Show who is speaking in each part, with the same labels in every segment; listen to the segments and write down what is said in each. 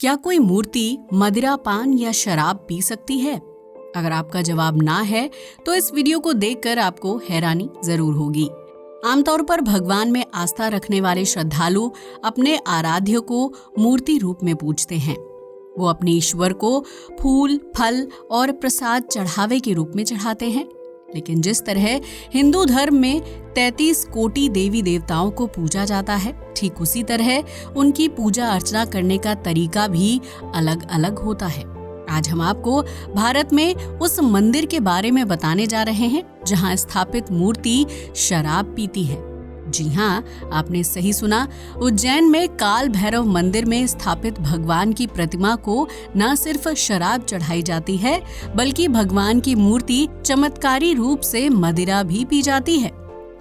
Speaker 1: क्या कोई मूर्ति मदिरा पान या शराब पी सकती है? अगर आपका जवाब ना है तो इस वीडियो को देखकर आपको हैरानी जरूर होगी। आमतौर पर भगवान में आस्था रखने वाले श्रद्धालु अपने आराध्य को मूर्ति रूप में पूजते हैं। वो अपने ईश्वर को फूल, फल और प्रसाद चढ़ावे के रूप में चढ़ाते हैं। लेकिन जिस तरह हिंदू धर्म में 33 कोटि देवी देवताओं को पूजा जाता है, ठीक उसी तरह उनकी पूजा अर्चना करने का तरीका भी अलग अलग होता है। आज हम आपको भारत में उस मंदिर के बारे में बताने जा रहे हैं जहां स्थापित मूर्ति शराब पीती है। जी हाँ, आपने सही सुना। उज्जैन में काल भैरव मंदिर में स्थापित भगवान की प्रतिमा को न सिर्फ शराब चढ़ाई जाती है, बल्कि भगवान की मूर्ति चमत्कारी रूप से मदिरा भी पी जाती है।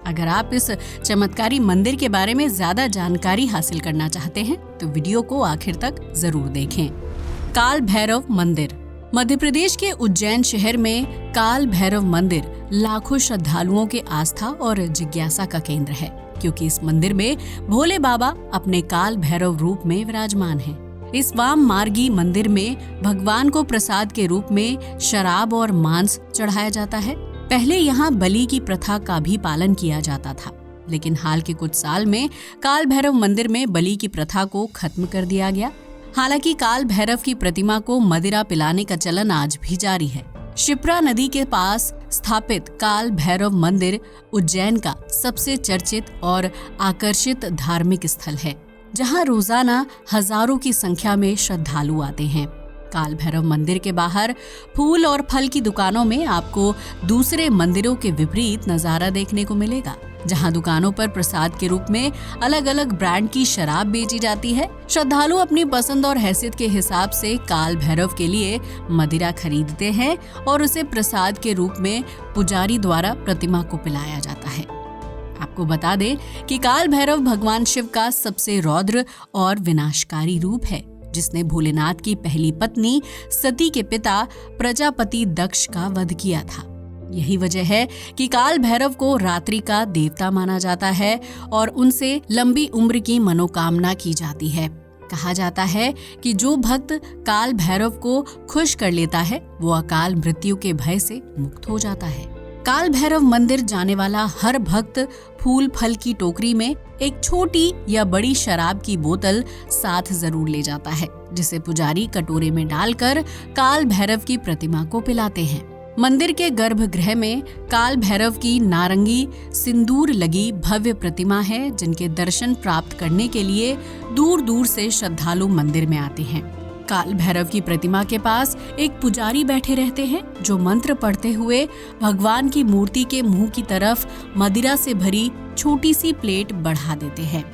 Speaker 1: अगर आप इस चमत्कारी मंदिर के बारे में ज्यादा जानकारी हासिल करना चाहते हैं तो वीडियो को आखिर तक जरूर देखें। काल भैरव मंदिर। मध्य प्रदेश के उज्जैन शहर में काल भैरव मंदिर लाखों श्रद्धालुओं के आस्था और जिज्ञासा का केंद्र है, क्योंकि इस मंदिर में भोले बाबा अपने काल भैरव रूप में विराजमान हैं। इस वाम मार्गी मंदिर में भगवान को प्रसाद के रूप में शराब और मांस चढ़ाया जाता है। पहले यहाँ बलि की प्रथा का भी पालन किया जाता था, लेकिन हाल के कुछ साल में काल भैरव मंदिर में बलि की प्रथा को खत्म कर दिया गया। हालांकि काल भैरव की प्रतिमा को मदिरा पिलाने का चलन आज भी जारी है। शिप्रा नदी के पास स्थापित काल भैरव मंदिर उज्जैन का सबसे चर्चित और आकर्षित धार्मिक स्थल है, जहां रोजाना हजारों की संख्या में श्रद्धालु आते हैं। काल भैरव मंदिर के बाहर फूल और फल की दुकानों में आपको दूसरे मंदिरों के विपरीत नजारा देखने को मिलेगा, जहां दुकानों पर प्रसाद के रूप में अलग अलग ब्रांड की शराब बेची जाती है। श्रद्धालु अपनी पसंद और हैसियत के हिसाब से काल भैरव के लिए मदिरा खरीदते हैं और उसे प्रसाद के रूप में पुजारी द्वारा प्रतिमा को पिलाया जाता है। आपको बता दें कि काल भैरव भगवान शिव का सबसे रौद्र और विनाशकारी रूप है, जिसने भोलेनाथ की पहली पत्नी सती के पिता प्रजापति दक्ष का वध किया था। यही वजह है कि काल भैरव को रात्रि का देवता माना जाता है और उनसे लंबी उम्र की मनोकामना की जाती है। कहा जाता है कि जो भक्त काल भैरव को खुश कर लेता है वो अकाल मृत्यु के भय से मुक्त हो जाता है। काल भैरव मंदिर जाने वाला हर भक्त फूल फल की टोकरी में एक छोटी या बड़ी शराब की बोतल साथ जरूर ले जाता है, जिसे पुजारी कटोरे में डालकर काल भैरव की प्रतिमा को पिलाते हैं। मंदिर के गर्भगृह में काल भैरव की नारंगी सिंदूर लगी भव्य प्रतिमा है, जिनके दर्शन प्राप्त करने के लिए दूर दूर से श्रद्धालु मंदिर में आते हैं। काल भैरव की प्रतिमा के पास एक पुजारी बैठे रहते हैं, जो मंत्र पढ़ते हुए भगवान की मूर्ति के मुंह की तरफ मदिरा से भरी छोटी सी प्लेट बढ़ा देते हैं।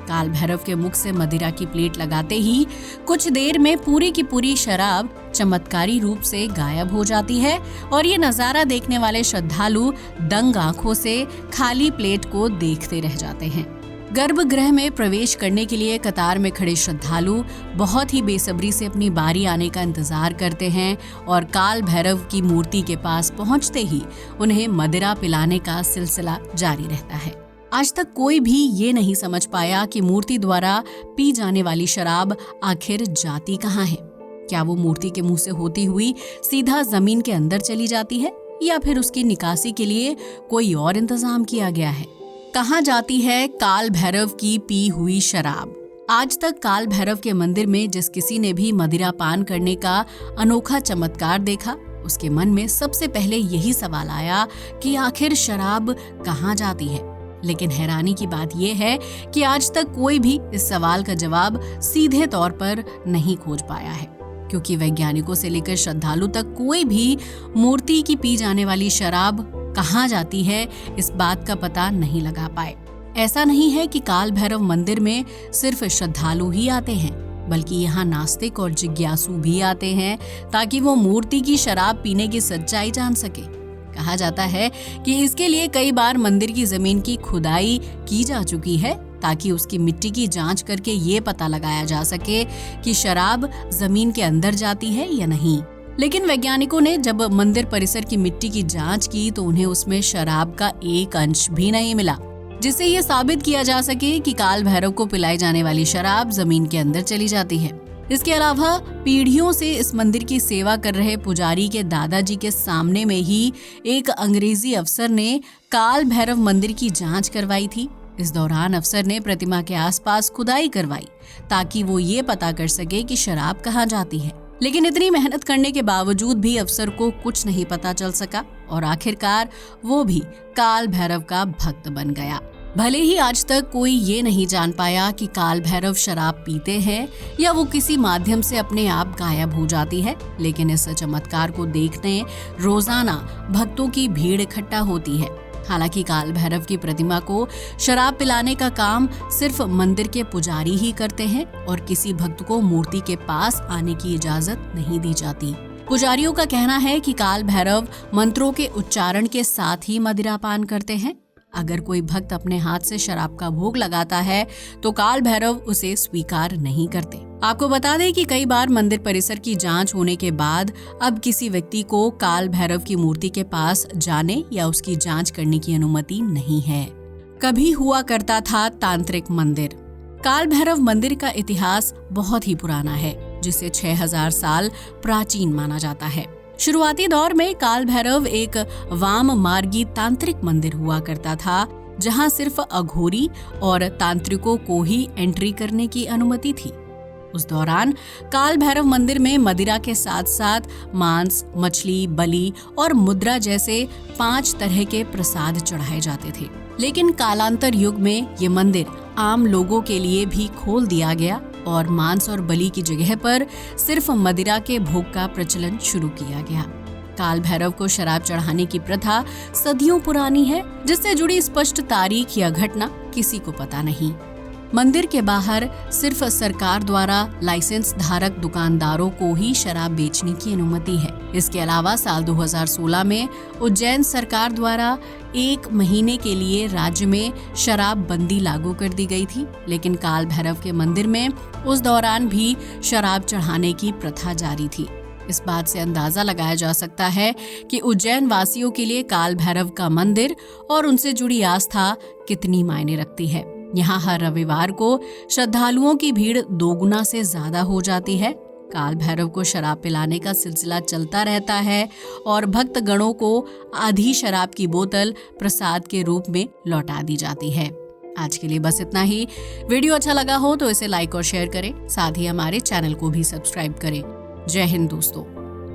Speaker 1: काल भैरव के मुख से मदिरा की प्लेट लगाते ही कुछ देर में पूरी की पूरी शराब चमत्कारी रूप से गायब हो जाती है और ये नजारा देखने वाले श्रद्धालु दंग आंखों से खाली प्लेट को देखते रह जाते हैं। गर्भगृह में प्रवेश करने के लिए कतार में खड़े श्रद्धालु बहुत ही बेसब्री से अपनी बारी आने का इंतजार करते हैं और काल भैरव की मूर्ति के पास पहुंचते ही उन्हें मदिरा पिलाने का सिलसिला जारी रहता है। आज तक कोई भी ये नहीं समझ पाया कि मूर्ति द्वारा पी जाने वाली शराब आखिर जाती कहाँ है। क्या वो मूर्ति के मुंह से होती हुई सीधा जमीन के अंदर चली जाती है, या फिर उसकी निकासी के लिए कोई और इंतजाम किया गया है? कहाँ जाती है काल भैरव की पी हुई शराब? आज तक काल भैरव के मंदिर में जिस किसी ने भी मदिरा पान करने का अनोखा चमत्कार देखा, उसके मन में सबसे पहले यही सवाल आया कि आखिर शराब कहाँ जाती है। लेकिन हैरानी की बात यह है कि आज तक कोई भी इस सवाल का जवाब सीधे तौर पर नहीं खोज पाया है, क्योंकि वैज्ञानिकों से लेकर श्रद्धालु तक कोई भी मूर्ति की पी जाने वाली शराब कहाँ जाती है इस बात का पता नहीं लगा पाए। ऐसा नहीं है कि काल भैरव मंदिर में सिर्फ श्रद्धालु ही आते हैं, बल्कि यहाँ नास्तिक और जिज्ञासु भी आते हैं ताकि वो मूर्ति की शराब पीने की सच्चाई जान सके। कहा जाता है कि इसके लिए कई बार मंदिर की जमीन की खुदाई की जा चुकी है, ताकि उसकी मिट्टी की जांच करके ये पता लगाया जा सके कि शराब जमीन के अंदर जाती है या नहीं। लेकिन वैज्ञानिकों ने जब मंदिर परिसर की मिट्टी की जांच की तो उन्हें उसमें शराब का एक अंश भी नहीं मिला, जिससे ये साबित किया जा सके कि काल भैरव को पिलाई जाने वाली शराब जमीन के अंदर चली जाती है। इसके अलावा पीढ़ियों से इस मंदिर की सेवा कर रहे पुजारी के दादाजी के सामने में ही एक अंग्रेजी अफसर ने काल भैरव मंदिर की जांच करवाई थी। इस दौरान अफसर ने प्रतिमा के आसपास खुदाई करवाई ताकि वो ये पता कर सके कि शराब कहाँ जाती है। लेकिन इतनी मेहनत करने के बावजूद भी अफसर को कुछ नहीं पता चल सका और आखिरकार वो भी काल भैरव का भक्त बन गया। भले ही आज तक कोई ये नहीं जान पाया कि काल भैरव शराब पीते हैं या वो किसी माध्यम से अपने आप गायब हो जाती है, लेकिन इस चमत्कार को देखने रोजाना भक्तों की भीड़ इकट्ठा होती है। हालांकि काल भैरव की प्रतिमा को शराब पिलाने का काम सिर्फ मंदिर के पुजारी ही करते हैं और किसी भक्त को मूर्ति के पास आने की इजाजत नहीं दी जाती। पुजारियों का कहना है कि काल भैरव मंत्रों के उच्चारण के साथ ही मदिरापान करते हैं। अगर कोई भक्त अपने हाथ से शराब का भोग लगाता है तो काल भैरव उसे स्वीकार नहीं करते। आपको बता दें कि कई बार मंदिर परिसर की जांच होने के बाद अब किसी व्यक्ति को काल भैरव की मूर्ति के पास जाने या उसकी जांच करने की अनुमति नहीं है। कभी हुआ करता था तांत्रिक मंदिर। काल भैरव मंदिर का इतिहास बहुत ही पुराना है, जिसे 6000 साल प्राचीन माना जाता है। शुरुआती दौर में काल भैरव एक वाम मार्गी तांत्रिक मंदिर हुआ करता था, जहां सिर्फ अघोरी और तांत्रिकों को ही एंट्री करने की अनुमति थी। उस दौरान काल भैरव मंदिर में मदिरा के साथ साथ मांस, मछली, बलि और मुद्रा जैसे 5 तरह के प्रसाद चढ़ाए जाते थे। लेकिन कालांतर युग में ये मंदिर आम लोगों के लिए भी खोल दिया गया और मांस और बलि की जगह पर सिर्फ मदिरा के भोग का प्रचलन शुरू किया गया। काल भैरव को शराब चढ़ाने की प्रथा सदियों पुरानी है, जिससे जुड़ी स्पष्ट तारीख या घटना किसी को पता नहीं। मंदिर के बाहर सिर्फ सरकार द्वारा लाइसेंस धारक दुकानदारों को ही शराब बेचने की अनुमति है। इसके अलावा साल 2016 में उज्जैन सरकार द्वारा 1 महीने के लिए राज्य में शराब बंदी लागू कर दी गई थी, लेकिन काल भैरव के मंदिर में उस दौरान भी शराब चढ़ाने की प्रथा जारी थी। इस बात से अंदाजा लगाया जा सकता है कि उज्जैन वासियों के लिए काल भैरव का मंदिर और उनसे जुड़ी आस्था कितनी मायने रखती है। यहाँ हर रविवार को श्रद्धालुओं की भीड़ 2 गुना से ज्यादा हो जाती है। काल भैरव को शराब पिलाने का सिलसिला चलता रहता है और भक्त गणों को आधी शराब की बोतल प्रसाद के रूप में लौटा दी जाती है। आज के लिए बस इतना ही। वीडियो अच्छा लगा हो तो इसे लाइक और शेयर करें, साथ ही हमारे चैनल को भी सब्सक्राइब करें। जय हिंद दोस्तों।